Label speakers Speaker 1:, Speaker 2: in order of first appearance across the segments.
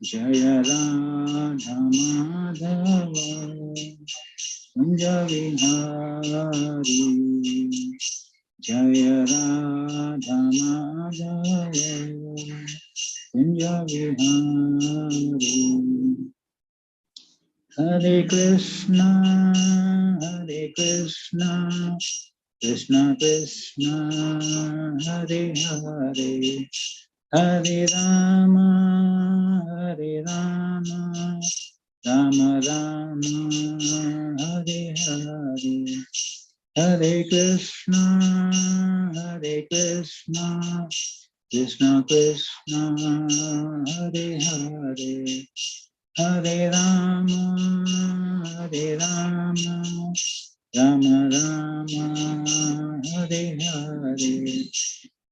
Speaker 1: Jaya Radha Madhava Kunja Vihari Jaya Radha Madhava Kunja Vihari. Hare Krishna Krishna Krishna Hare Hare Hare Rama Rama Rama Hare Hare Hare Krishna Krishna Krishna Hare Hare Hare Rama Rama Rama Hare Hare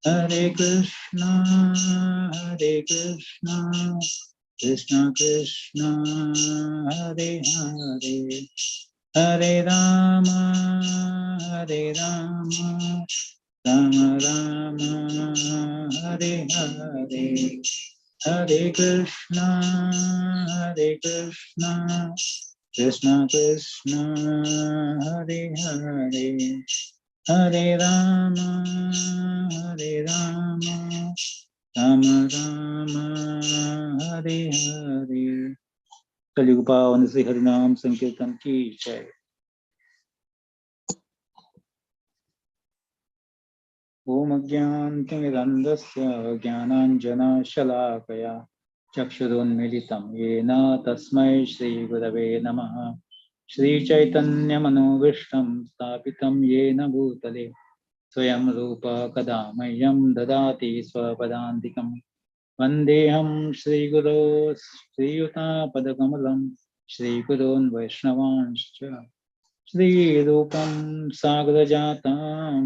Speaker 1: Hare Krishna Krishna Krishna Hare Hare Hare Rama Rama Rama Hare Hare Hare Krishna Krishna Krishna Hare Hare Hare Rama Rama Rama Hare Hare. कलयुग पावन श्री हरिनाम संकीर्तन की जय। ओम अज्ञानतिमिरन्धस्य ज्ञानाञ्जनशलाकया चक्षुरुन्मीलितं येन तस्मै श्रीगुरवे नमः। श्रीचैतन्यमनोभीष्टं स्थापितं येन भूतले स्वयं रूप कदा मह्यं ददाति स्वपदान्तिकं। वन्देऽहं श्रीगुरो श्रीयुतापदकमलं श्रीगुरोन् वैष्णवांश्च श्रीरूपं सागरजातं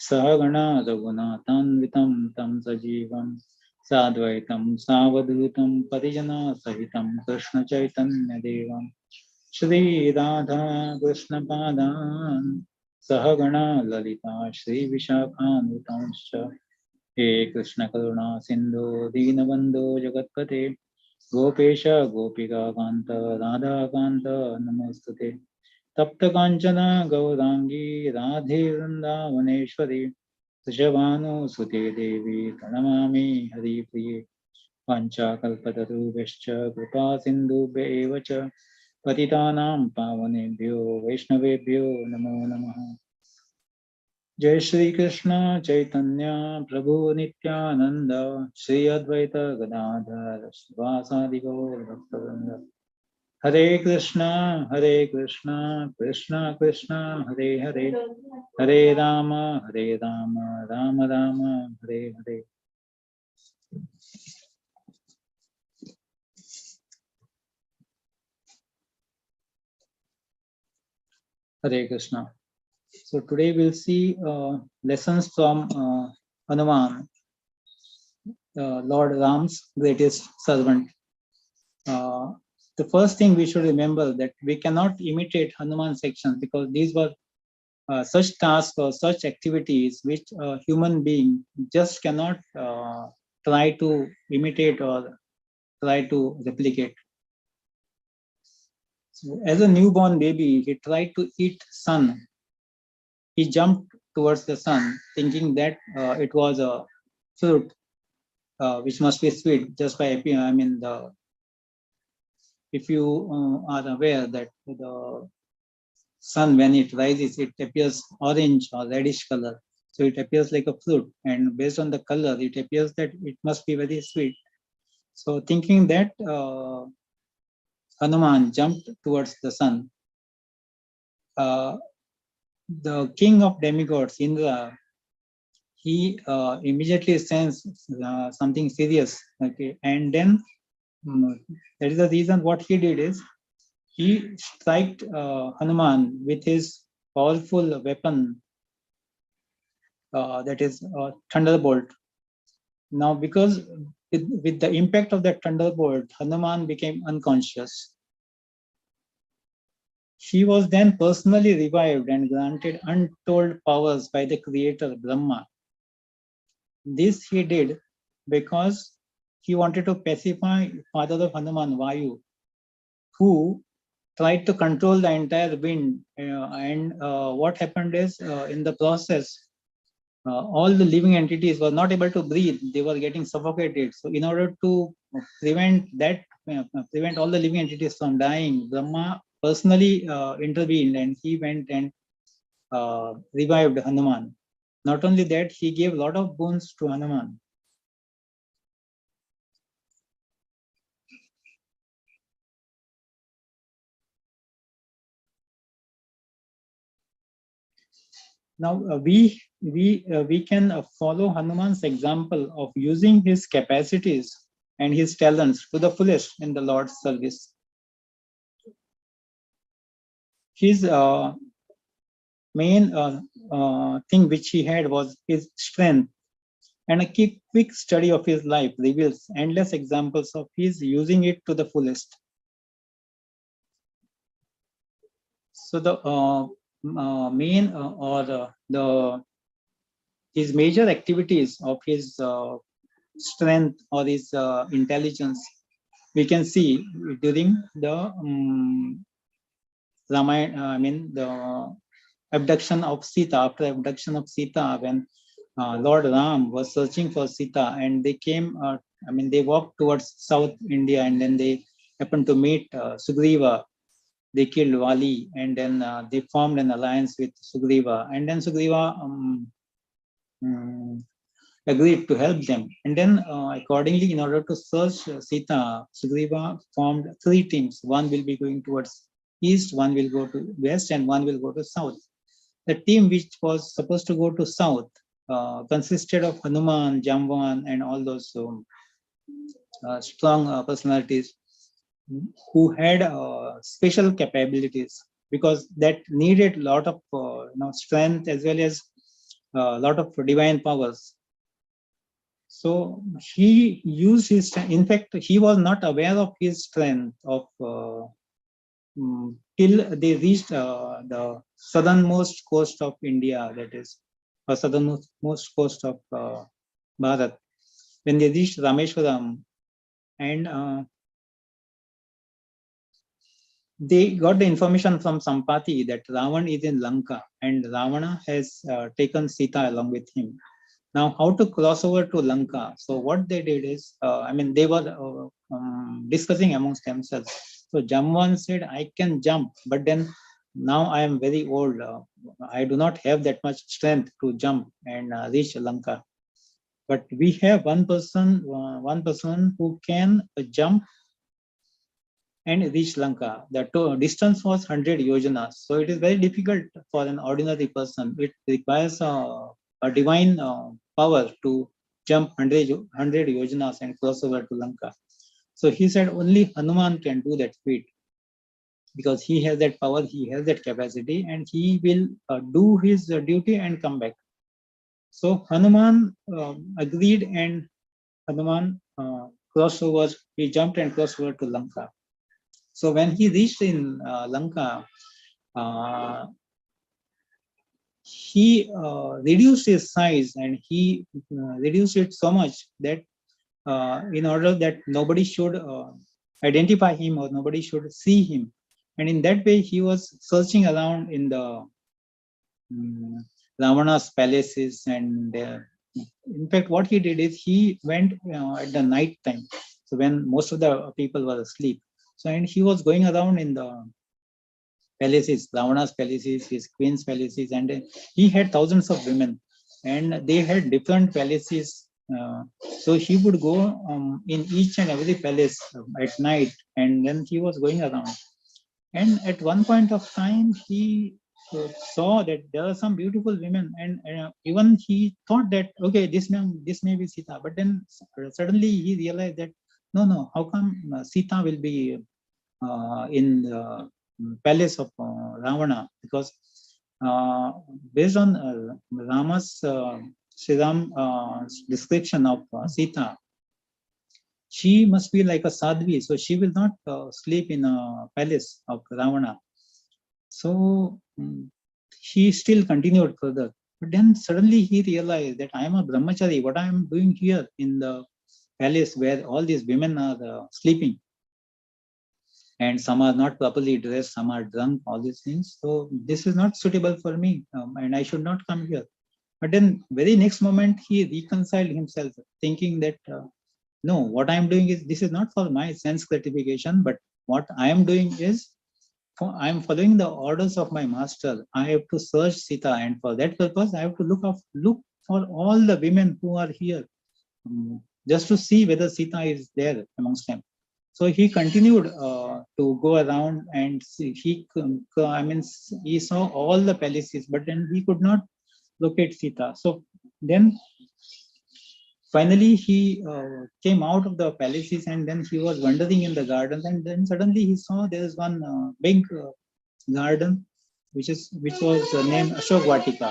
Speaker 1: सहगणा रघुनाथान्वितं तं सजीवं साद्वैतं सावधूतं परिजनसहितं कृष्णचैतन्यदेवं श्रीराधा कृष्णपादान् सहगणा ललिता श्रीविशाखान्वितांश्च। हे कृष्ण करुणा सिंधु दीनबंधो जगत्पते गोपेश गोपिका कांत राधा कांत नमोस्तुते। तप्त कांचना गौरांगी राधे वृंदावनेश्वरी वृषभानुसुते देवी प्रणमामि हरिप्रिये। वाञ्छाकल्पतरुभ्यश्च कृपा सिन्धुभ्य एव च पतितानां पावनेभ्यो वैष्णवेभ्यो नमो नमः। जय श्री कृष्ण चैतन्य प्रभु नित्यानंद श्री अद्वैत गदाधर श्रीवासादि गौर भक्तवृंद। हरे Krishna Krishna Krishna Hare Hare Hare Ram Ram Ram Hare Hare. Hare Krishna. So today we'll see lessons from Hanuman, Lord Ram's greatest servant. The first thing we should remember that we cannot imitate Hanuman's actions because these were such tasks or such activities which a human being just cannot try to imitate or try to replicate. So as a newborn baby, he tried to eat sun. He jumped towards the sun, thinking that it was a fruit which must be sweet just by appearing. I mean, if you are aware that the sun, when it rises, it appears orange or reddish color. So it appears like a fruit, and based on the color, it appears that it must be very sweet. So thinking that, Hanuman jumped towards the sun. The king of demigods, Indra, he immediately sensed something serious. Okay, and then that is the reason what he did is he struck Hanuman with his powerful weapon, that is thunderbolt. Now, because with the impact of that thunderbolt, Hanuman became unconscious. He was then personally revived and granted untold powers by the creator Brahma. This he did because he wanted to pacify father of Hanuman, Vayu, who tried to control the entire wind. And what happened is, in the process, all the living entities were not able to breathe. They were getting suffocated. So in order to prevent that, prevent all the living entities from dying, Brahma personally intervened, and he went and revived Hanuman. Not only that, he gave a lot of boons to Hanuman. Now we can follow Hanuman's example of using his capacities and his talents to the fullest in the Lord's service. His main thing which he had was his strength, and a quick study of his life reveals endless examples of his using it to the fullest. So the main or the his major activities of his strength or his intelligence, we can see during the the abduction of Sita. After abduction of Sita, when Lord Ram was searching for Sita, and they came, they walked towards South India, and then they happened to meet Sugriva. They killed Vali, and then they formed an alliance with Sugriva, and then Sugriva agreed to help them. And then accordingly, in order to search Sita, Sugriva formed 3 teams. One will be going towards east, one will go to west, and one will go to south. The team which was supposed to go to south consisted of Hanuman, Jamvan, and all those strong personalities who had special capabilities, because that needed a lot of strength as well as a lot of divine powers. So he used his, in fact, he was not aware of his strength of till they reached the southernmost coast of India, that is, or southernmost coast of Bharat. When they reached Rameshwaram, and they got the information from Sampati that Ravan is in Lanka, and Ravana has taken Sita along with him. Now, how to cross over to Lanka? So what they did is, they were discussing amongst themselves. So Jamvan said, I can jump, but then now I am very old. I do not have that much strength to jump and reach Lanka. But we have one person who can jump and reach Lanka. The distance was 100 yojanas. So it is very difficult for an ordinary person. It requires a divine power to jump 100 yojanas and cross over to Lanka. So he said only Hanuman can do that feat, because he has that power, he has that capacity, and he will do his duty and come back. So Hanuman agreed, and Hanuman crossed over, he jumped and crossed over to Lanka. So when he reached in Lanka, he reduced his size, and he reduced it so much that in order that nobody should identify him or nobody should see him. And in that way, he was searching around in the Ravana's palaces. And in fact, what he did is he went at the night time. So when most of the people were asleep. So, and he was going around in the palaces, Ravana's palaces, his queen's palaces, and he had thousands of women, and they had different palaces. So he would go in each and every palace at night, and then he was going around. And at one point of time, he saw that there are some beautiful women, and even he thought that, okay, this may be Sita. But then suddenly he realized that no, how come Sita will be in the palace of Ravana? Because based on Rama's Sri Ram description of Sita, she must be like a sadhvi, so she will not sleep in a palace of Ravana. So he still continued further. But then suddenly he realized that I am a brahmachari. What I am doing here in the palace where all these women are sleeping, and some are not properly dressed, some are drunk, all these things. So this is not suitable for me, and I should not come here. But then very next moment he reconciled himself, thinking that no, what I am doing is, this is not for my sense gratification, but what I am doing is, I am following the orders of my master. I have to search Sita, and for that purpose, I have to look for all the women who are here, just to see whether Sita is there amongst them. So he continued to go around and see. He saw all the palaces, but then he could not locate Sita. So then finally he came out of the palaces, and then he was wandering in the gardens, and then suddenly he saw there is one big garden, which was named Ashok Vatika.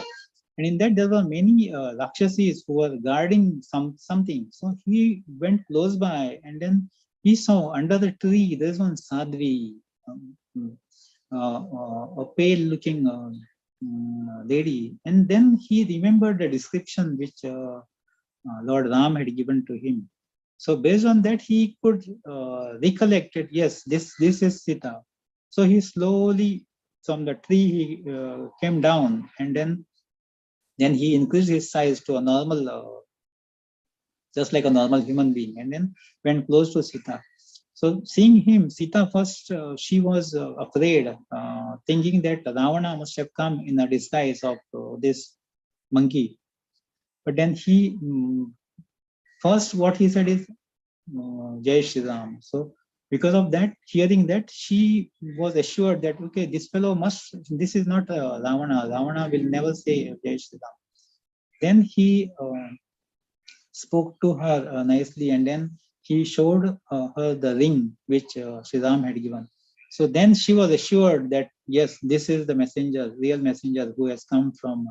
Speaker 1: And in that there were many Rakshasis who were guarding something. So he went close by, and then he saw under the tree there is one Sadhvi, a pale looking lady. And then he remembered the description which Lord Ram had given to him. So based on that, he could recollect it. Yes, this is Sita. So he slowly from the tree he came down, and then he increased his size to a normal, just like a normal human being, and then went close to Sita. So seeing him, Sita first she was afraid, thinking that Ravana must have come in a disguise of this monkey. But then he first what he said is Jai Shri Ram. So because of that, hearing that, she was assured that okay, this fellow this is not Ravana. Ravana will never say Jai Shri Ram. Then he spoke to her nicely, and then he showed her the ring which Sri Ram had given. So then she was assured that yes, this is the messenger, real messenger who has come from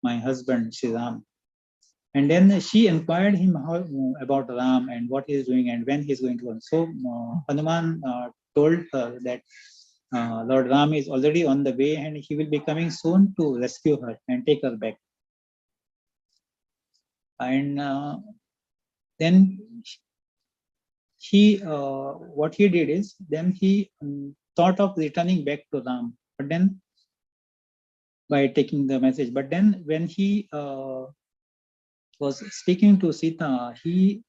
Speaker 1: my husband Sri Ram. And then she inquired him about Ram and what he is doing and when he is going to learn. So Hanuman told her that Lord Ram is already on the way, and he will be coming soon to rescue her and take her back. And then he, what he did is, then he thought of returning back to Ram, but then by taking the message. But then when he was speaking to Sita, he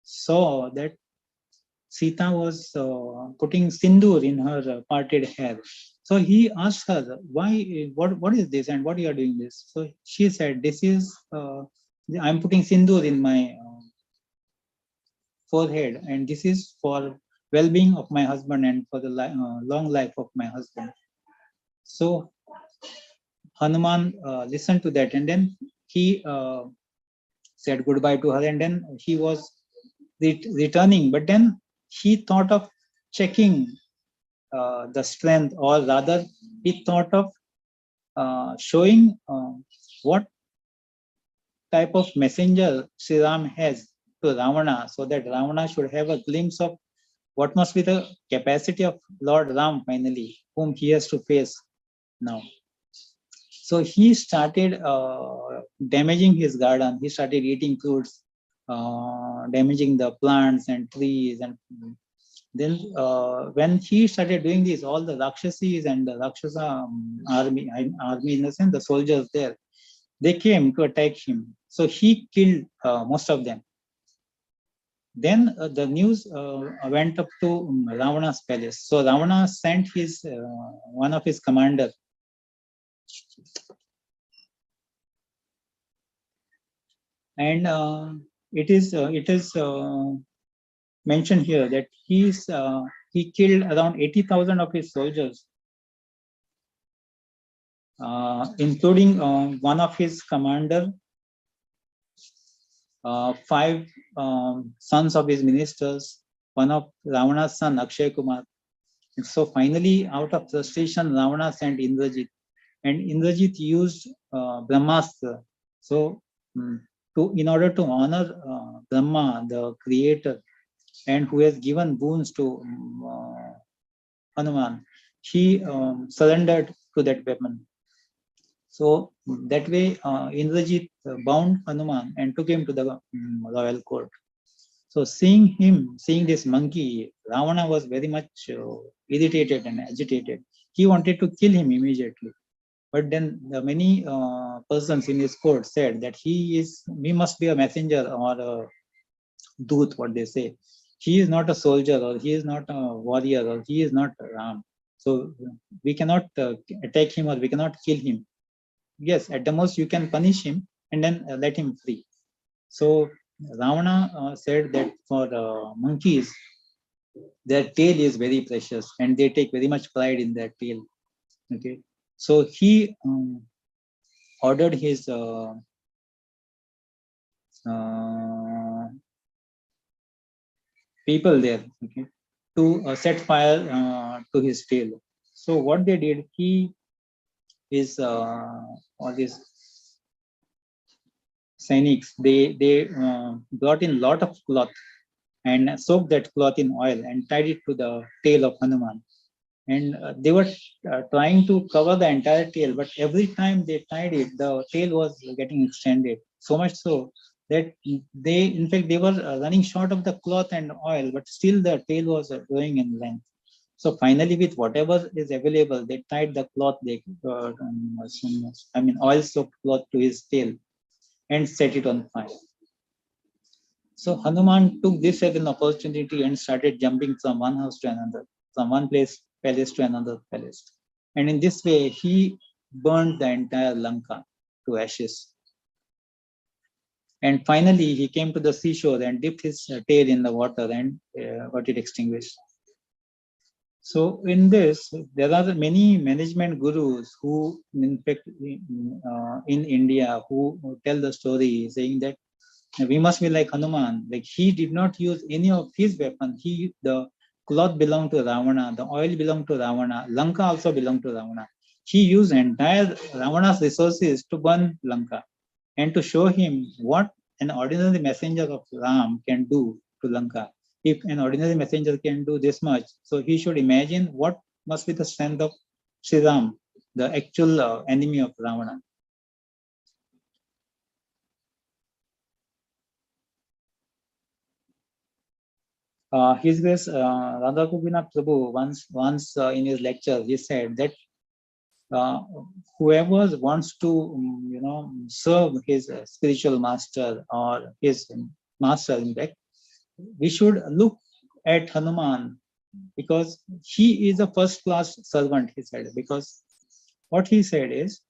Speaker 1: saw that Sita was putting sindoor in her parted hair. So he asked her, "Why? What is this? And what you are doing this?" So she said, "This is I'm putting sindoor in my forehead, and this is for well-being of my husband and for the long life of my husband." So Hanuman listened to that, and then he said goodbye to her, and then he was returning, but then he thought of checking the strength, or rather he thought of showing what type of messenger Sri Ram has to Ravana, so that Ravana should have a glimpse of what must be the capacity of Lord Ram finally, whom he has to face now. So he started damaging his garden. He started eating fruits, damaging the plants and trees. And then when he started doing this, all the Rakshasis and the Rakshasa army in the sense, the soldiers there, they came to attack him. So he killed most of them. Then the news went up to Ravana's palace. So Ravana sent his one of his commanders. And it is mentioned here that he killed around 80,000 of his soldiers, including one of his commander, 5 sons of his ministers, one of Ravana's son Akshay Kumar. And so finally, out of frustration, Ravana sent Indrajit, and Indrajit used Brahmastra. So in order to honor Brahma, the creator, and who has given boons to Hanuman, he surrendered to that weapon. So that way, Indrajit bound Hanuman and took him to the royal court. So seeing this monkey, Ravana was very much irritated and agitated. He wanted to kill him immediately. But then the many persons in his court said that he must be a messenger or a doot, what they say. He is not a soldier, or he is not a warrior, or he is not Ram. So we cannot attack him, or we cannot kill him. Yes, at the most you can punish him and then let him free. So Ravana said that for monkeys, their tail is very precious and they take very much pride in their tail. Okay, so he ordered his people there, okay, to set fire to his tail. So what they did, his all these Sainiks, they brought in lot of cloth and soaked that cloth in oil and tied it to the tail of Hanuman. And they were trying to cover the entire tail, but every time they tied it, the tail was getting extended. So much so that in fact, they were running short of the cloth and oil, but still the tail was growing in length. So finally, with whatever is available, they tied the cloth, oil-soaked cloth to his tail and set it on fire. So Hanuman took this as an opportunity and started jumping from one house to another, from one palace to another palace. And in this way, he burned the entire Lanka to ashes. And finally, he came to the seashore and dipped his tail in the water and got it extinguished. So in this, there are many management gurus who, in fact, in India, who tell the story saying that we must be like Hanuman. Like he did not use any of his weapon. The cloth belonged to Ravana, the oil belonged to Ravana, Lanka also belonged to Ravana. He used entire Ravana's resources to burn Lanka and to show him what an ordinary messenger of Ram can do to Lanka. If an ordinary messenger can do this much, so he should imagine what must be the strength of Sri Ram, the actual enemy of Ravana. His Grace Radha Gopinath Prabhu once in his lecture he said that whoever wants to serve his spiritual master or his master, in fact, we should look at Hanuman because he is a first class servant, he said. Because what he said is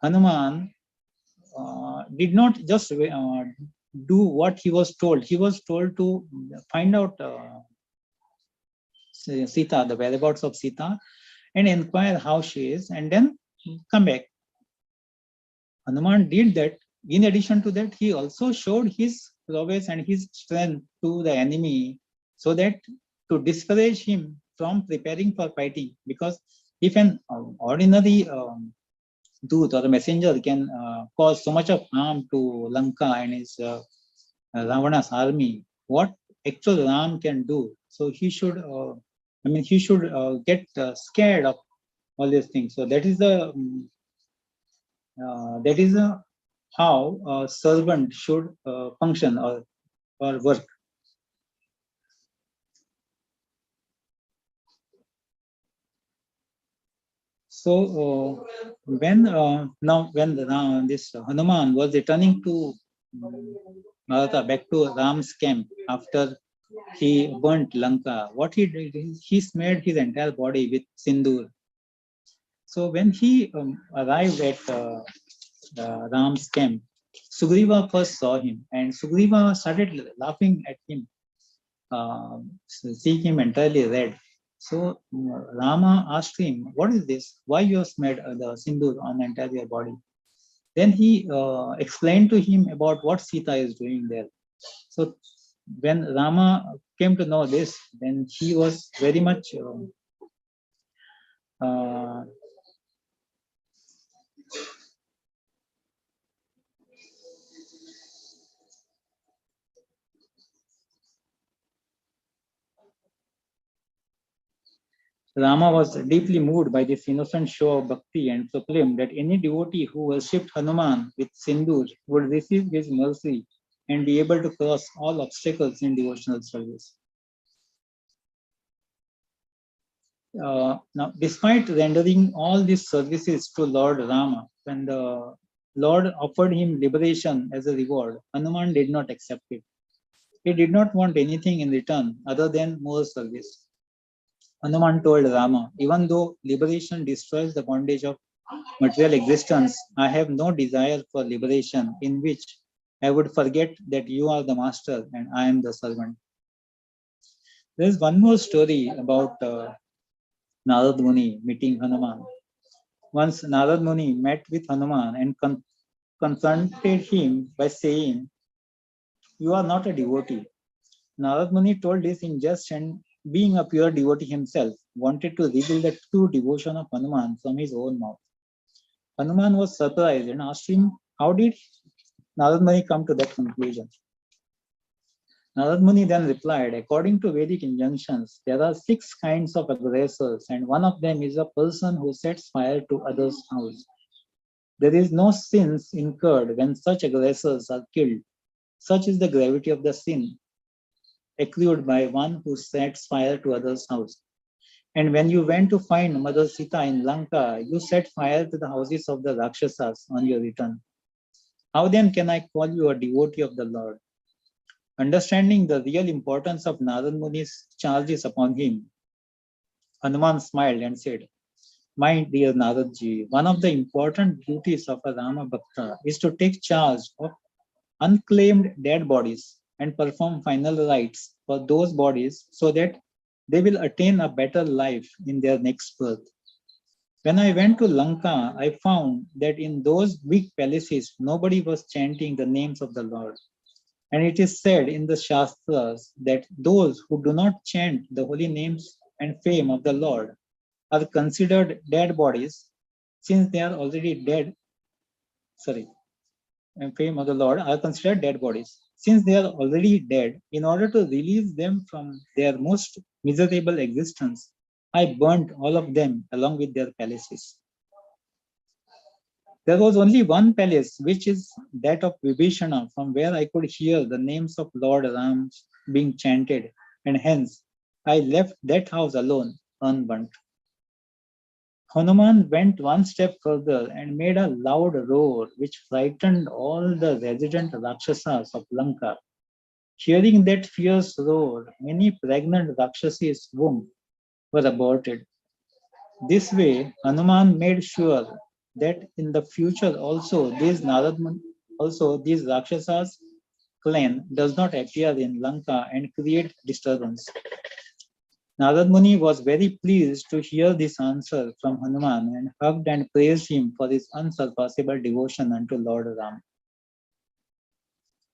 Speaker 1: Hanuman did not just do what he was told. He was told to find out Sita, the whereabouts of Sita, and inquire how she is, and then come back. Hanuman did that. In addition to that, he also showed his prowess and his strength to the enemy so that to discourage him from preparing for fighting. Because if an ordinary Dut or a messenger can cause so much of harm to Lanka and his Ravana's army, what actual Ram can do? So he should, he should get scared of all these things. So that is how a servant should function or work. So when this Hanuman was returning to Maratha, back to Ram's camp after he burnt Lanka, what he did is he smeared his entire body with sindoor. So when he arrived at Ram's camp, Sugriva first saw him, and Sugriva started laughing at him, seeing him entirely red. So Rama asked him, "What is this? Why you have smeared the sindoor on the entire body?" Then he explained to him about what Sita is doing there. So when Rama came to know this, then he was very much Rama was deeply moved by this innocent show of bhakti and proclaimed that any devotee who worshipped Hanuman with sindoor would receive his mercy and be able to cross all obstacles in devotional service. Now, despite rendering all these services to Lord Rama, when the Lord offered him liberation as a reward, Hanuman did not accept it. He did not want anything in return other than more service. Hanuman told Rama, even though liberation destroys the bondage of material existence, I have no desire for liberation in which I would forget that you are the master and I am the servant. There is one more story about Narad Muni meeting Hanuman. Once Narad Muni met with Hanuman and confronted him by saying, "You are not a devotee." Narad Muni told this in jest and, being a pure devotee himself, wanted to reveal the true devotion of Hanuman from his own mouth. Hanuman was surprised and asked him, how did Narad Muni come to that conclusion? Narad Muni then replied, according to Vedic injunctions, there are 6 kinds of aggressors, and one of them is a person who sets fire to others' house. There is no sins incurred when such aggressors are killed. Such is the gravity of the sin accrued by one who sets fire to others' house. And when you went to find Mother Sita in Lanka, you set fire to the houses of the Rakshasas on your return. How then can I call you a devotee of the Lord? Understanding the real importance of Narad Muni's charges upon him, Hanuman smiled and said, my dear Naradji, one of the important duties of a Rama Bhakta is to take charge of unclaimed dead bodies and perform final rites for those bodies so that they will attain a better life in their next birth. When I went to Lanka, I found that in those big palaces, nobody was chanting the names of the Lord. And it is said in the Shastras that those who do not chant the holy names and fame of the Lord are considered dead bodies since they are already dead. And fame of the Lord are considered dead bodies. Since they are already dead, in order to release them from their most miserable existence, I burnt all of them along with their palaces. There was only one palace, which is that of Vibhishana, from where I could hear the names of Lord Ram being chanted, and hence I left that house alone, unburnt. Hanuman went one step further and made a loud roar, which frightened all the resident Rakshasas of Lanka. Hearing that fierce roar, many pregnant Rakshasas' wombs were aborted. This way, Hanuman made sure that in the future also these Rakshasas clan does not appear in Lanka and create disturbance. Narad Muni was very pleased to hear this answer from Hanuman and hugged and praised him for his unsurpassable devotion unto Lord Ram.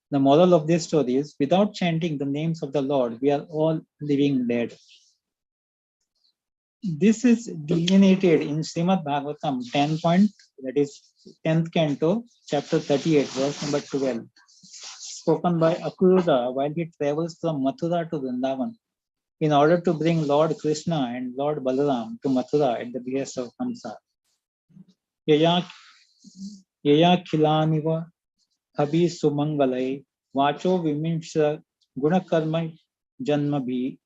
Speaker 1: The moral of this story is, without chanting the names of the Lord, we are all living dead. This is delineated in Srimad Bhagavatam 10th canto, chapter 38, verse number 12, spoken by Akuruda while he travels from Mathura to Vrindavan in order to bring Lord Krishna and Lord Balaram to Mathura at the behest of Kamsa. Yaya Khilaniva Habi Sumangalai Vacho Vimimsha Gunakarma Janmabhi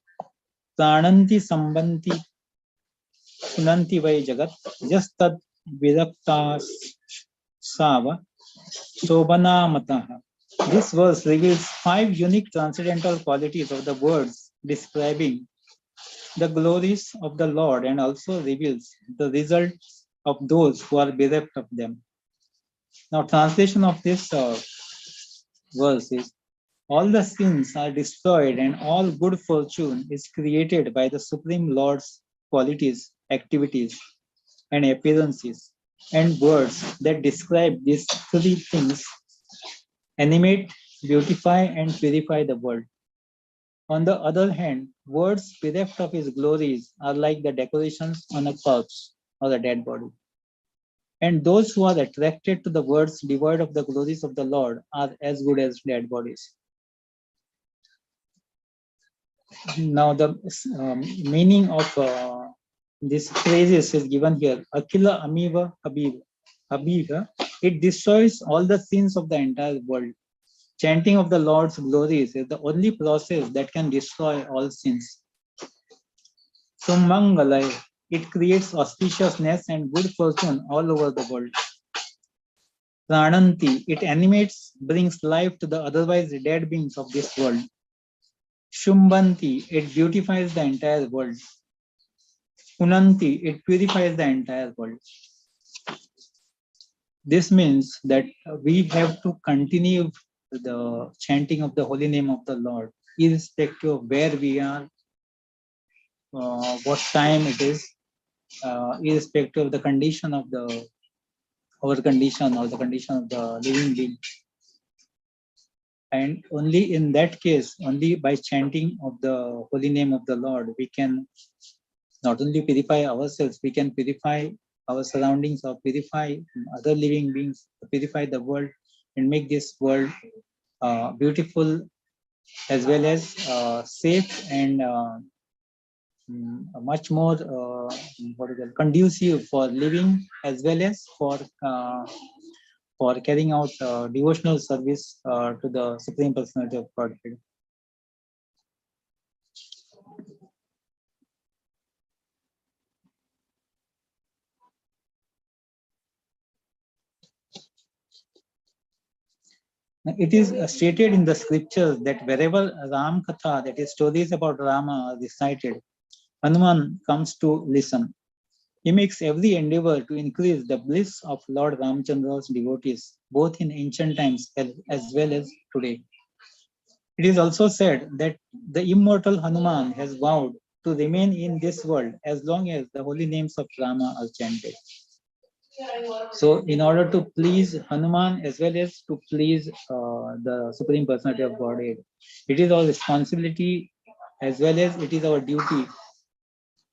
Speaker 1: Prananti Sambanti Sunanti Vai Jagat Jastad Virakta Sava Sobana Mataha. This verse reveals 5 unique transcendental qualities of the words describing the glories of the Lord and also reveals the results of those who are bereft of them. Now, translation of this verse is, all the sins are destroyed and all good fortune is created by the Supreme Lord's qualities, activities, and appearances, and words that describe these 3 things animate, beautify, and purify the world. On the other hand, words bereft of his glories are like the decorations on a corpse or a dead body. And those who are attracted to the words devoid of the glories of the Lord are as good as dead bodies. Now, the meaning of these phrases is given here. Akila Amiva Habiba. It destroys all the sins of the entire world. Chanting of the Lord's glories is the only process that can destroy all sins. Sumangalai, it creates auspiciousness and good fortune all over the world. Prananti, it animates, brings life to the otherwise dead beings of this world. Shumbanti, it beautifies the entire world. Punanti, it purifies the entire world. This means that we have to continue the chanting of the holy name of the Lord, irrespective of where we are, what time it is, irrespective of the condition of our condition or the condition of the living being. And only in that case, only by chanting of the holy name of the Lord, we can not only purify ourselves, we can purify our surroundings or purify other living beings, purify the world and make this world beautiful as well as safe and much more conducive for living as well as for carrying out devotional service to the Supreme Personality of Godhead. It is stated in the scriptures that wherever Ram Katha, that is stories about Rama, are recited, Hanuman comes to listen. He makes every endeavor to increase the bliss of Lord Ramchandra's devotees, both in ancient times as well as today. It is also said that the immortal Hanuman has vowed to remain in this world as long as the holy names of Rama are chanted. So, in order to please Hanuman as well as to please the Supreme Personality of Godhead, it is our responsibility as well as it is our duty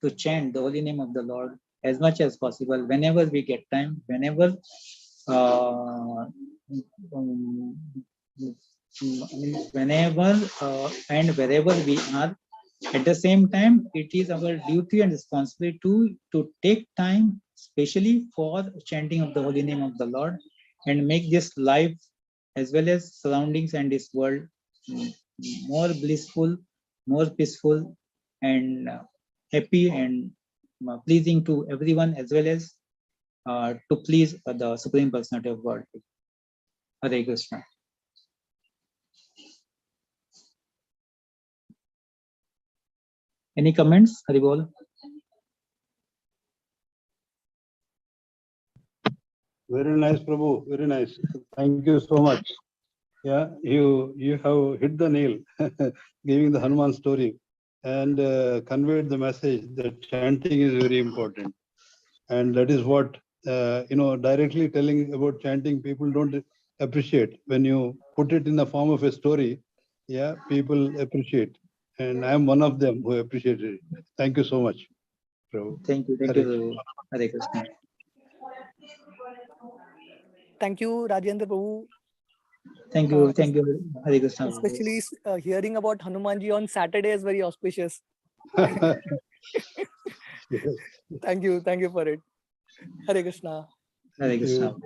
Speaker 1: to chant the holy name of the Lord as much as possible whenever we get time, whenever whenever and wherever we are. At the same time, it is our duty and responsibility to take time, especially for chanting of the holy name of the Lord, and make this life as well as surroundings and this world more blissful, more peaceful, and happy and pleasing to everyone, as well as to please the Supreme Personality of God. Hare Krishna. Any comments, Haribol?
Speaker 2: Very nice, Prabhu. Very nice. Thank you so much. Yeah, you have hit the nail, giving the Hanuman story and conveyed the message that chanting is very important. And that is what, directly telling about chanting, people don't appreciate. When you put it in the form of a story, yeah, people appreciate. And I'm one of them who appreciated it. Thank you so much, Prabhu.
Speaker 1: Thank you. Thank you, Hare Krishna.
Speaker 3: Thank you, Rajendra Prabhu.
Speaker 1: Thank you, Hare Krishna.
Speaker 3: Especially hearing about Hanumanji on Saturday is very auspicious.
Speaker 2: Yes.
Speaker 3: Thank you for it. Hare Krishna.
Speaker 1: Hare Krishna.